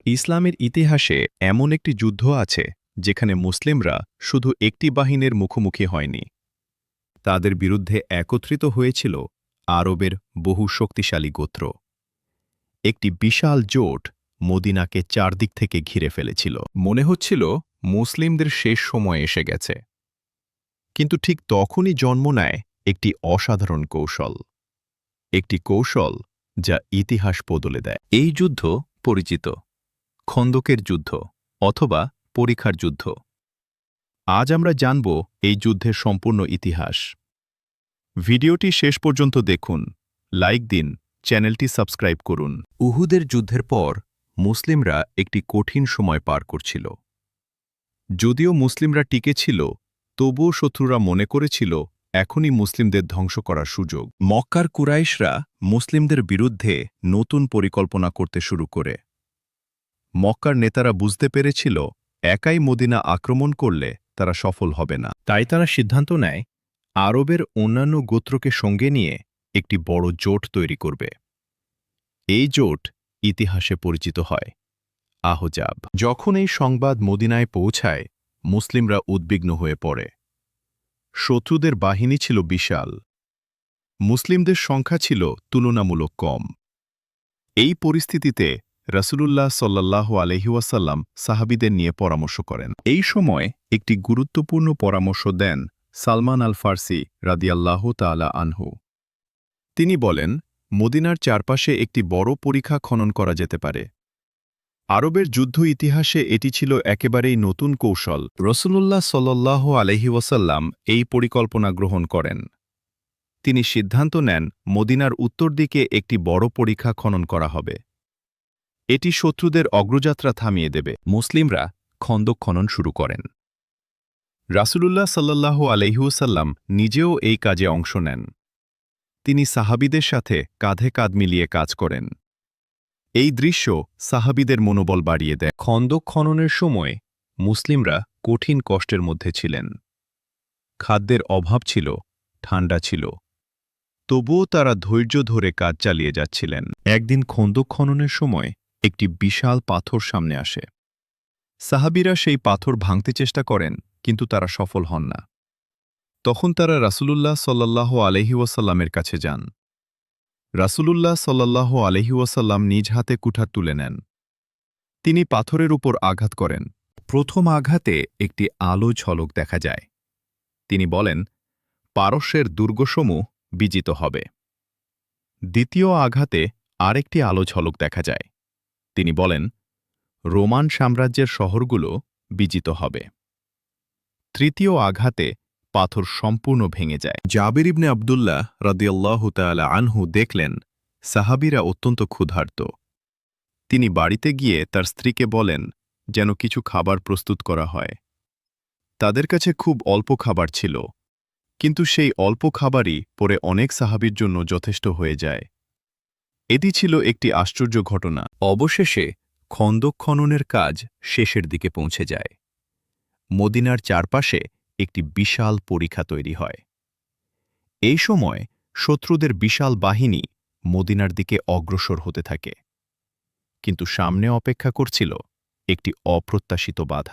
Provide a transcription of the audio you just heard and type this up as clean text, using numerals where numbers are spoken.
ইসলামের ইতিহাসে এমন একটি যুদ্ধ আছে যেখানে মুসলিমরা শুধু একটি বাহিনীর মুখোমুখি হয়নি। তাদের বিরুদ্ধে একত্রিত হয়েছিল আরবের বহু শক্তিশালী গোত্র। একটি বিশাল জোট মদিনাকে চারদিক থেকে ঘিরে ফেলেছিল। মনে হচ্ছিল মুসলিমদের শেষ সময় এসে গেছে। কিন্তু ঠিক তখনই জন্ম নেয় একটি অসাধারণ কৌশল, একটি কৌশল যা ইতিহাস বদলে দেয়। এই যুদ্ধ পরিচিত খন্দকের যুদ্ধ অথবা পরিখার যুদ্ধ। আজ আমরা জানব এই যুদ্ধের সম্পূর্ণ ইতিহাস। ভিডিওটি শেষ পর্যন্ত দেখুন, লাইক দিন, চ্যানেলটি সাবস্ক্রাইব করুন। উহুদের যুদ্ধের পর মুসলিমরা একটি কঠিন সময় পার করছিল। যদিও মুসলিমরা টিকে ছিল, তবুও শত্রুরা মনে করেছিল এখনই মুসলিমদের ধ্বংস করার সুযোগ। মক্কার কুরাইশরা মুসলিমদের বিরুদ্ধে নতুন পরিকল্পনা করতে শুরু করে। মক্কার নেতারা বুঝতে পেরেছিল একাই মদিনা আক্রমণ করলে তারা সফল হবে না। তাই তারা সিদ্ধান্ত নেয় আরবের অন্যান্য গোত্রকে সঙ্গে নিয়ে একটি বড় জোট তৈরি করবে। এই জোট ইতিহাসে পরিচিত হয় আহজাব। যখন এই সংবাদ মদিনায় পৌঁছায়, মুসলিমরা উদ্বিগ্ন হয়ে পড়ে। শত্রুদের বাহিনী ছিল বিশাল, মুসলিমদের সংখ্যা ছিল তুলনামূলক কম। এই পরিস্থিতিতে রাসূলুল্লাহ সাল্লাল্লাহু আলাইহি ওয়াসাল্লাম সাহাবীদের নিয়ে পরামর্শ করেন। এই সময় একটি গুরুত্বপূর্ণ পরামর্শ দেন সালমান আল ফার্সি রাদিয়াল্লাহু তাআলা আনহু। তিনি বলেন, মদিনার চারপাশে একটি বড় পরিখা খনন করা যেতে পারে। আরবের যুদ্ধ ইতিহাসে এটি ছিল একেবারেই নতুন কৌশল। রাসূলুল্লাহ সাল্লাল্লাহু আলাইহি ওয়াসাল্লাম এই পরিকল্পনা গ্রহণ করেন। তিনি সিদ্ধান্ত নেন মদিনার উত্তর দিকে একটি বড় পরিখা খনন করা হবে। এটি শত্রুদের অগ্রযাত্রা থামিয়ে দেবে। মুসলিমরা খন্দক খনন শুরু করেন। রাসূলুল্লাহ সাল্লাল্লাহু আলাইহি ওয়াসাল্লাম নিজেও এই কাজে অংশ নেন। তিনি সাহাবীদের সাথে কাঁধে কাঁধ মিলিয়ে কাজ করেন। এই দৃশ্য সাহাবীদের মনোবল বাড়িয়ে দেয়। খন্দক খননের সময় মুসলিমরা কঠিন কষ্টের মধ্যে ছিলেন। খাদ্যের অভাব ছিল, ঠান্ডা ছিল। তবুও তারা ধৈর্য ধরে কাজ চালিয়ে যাচ্ছিলেন। একদিন খন্দক খননের সময় একটি বিশাল পাথর সামনে আসে। সাহাবীরা সেই পাথর ভাঙতে চেষ্টা করেন, কিন্তু তারা সফল হন না। তখন তারা রাসূলুল্লাহ সাল্লাল্লাহু আলাইহি ওয়াসাল্লামের কাছে যান। রাসূলুল্লাহ সাল্লাল্লাহু আলাইহি ওয়াসাল্লাম নিজ হাতে কুঠার তুলে নেন। তিনি পাথরের উপর আঘাত করেন। প্রথম আঘাতে একটি আলো ঝলক দেখা যায়। তিনি বলেন, পারস্যের দুর্গসমূহ বিজিত হবে। দ্বিতীয় আঘাতে আরেকটি আলো ঝলক দেখা যায়। তিনি বলেন, রোমান সাম্রাজ্যের শহরগুলো বিজিত হবে। তৃতীয় আঘাতে পাথর সম্পূর্ণ ভেঙে যায়। জাবির ইবনে আবদুল্লাহ রাদিয়াল্লাহু তাআলা আনহু দেখলেন সাহাবীরা অত্যন্ত ক্ষুধার্ত। তিনি বাড়িতে গিয়ে তার স্ত্রীকে বলেন যেন কিছু খাবার প্রস্তুত করা হয়। তাদের কাছে খুব অল্প খাবার ছিল, কিন্তু সেই অল্প খাবারই পরে অনেক সাহাবীর জন্য যথেষ্ট হয়ে যায়। এটি ছিল একটি আশ্চর্য ঘটনা। অবশেষে খন্দক খননের কাজ শেষের দিকে পৌঁছে যায়। মদিনার চারপাশে একটি বিশাল পরিখা তৈরি হয়। এই সময় শত্রুদের বিশাল বাহিনী মদিনার দিকে অগ্রসর হতে থাকে। কিন্তু সামনে অপেক্ষা করছিল একটি অপ্রত্যাশিত বাধা।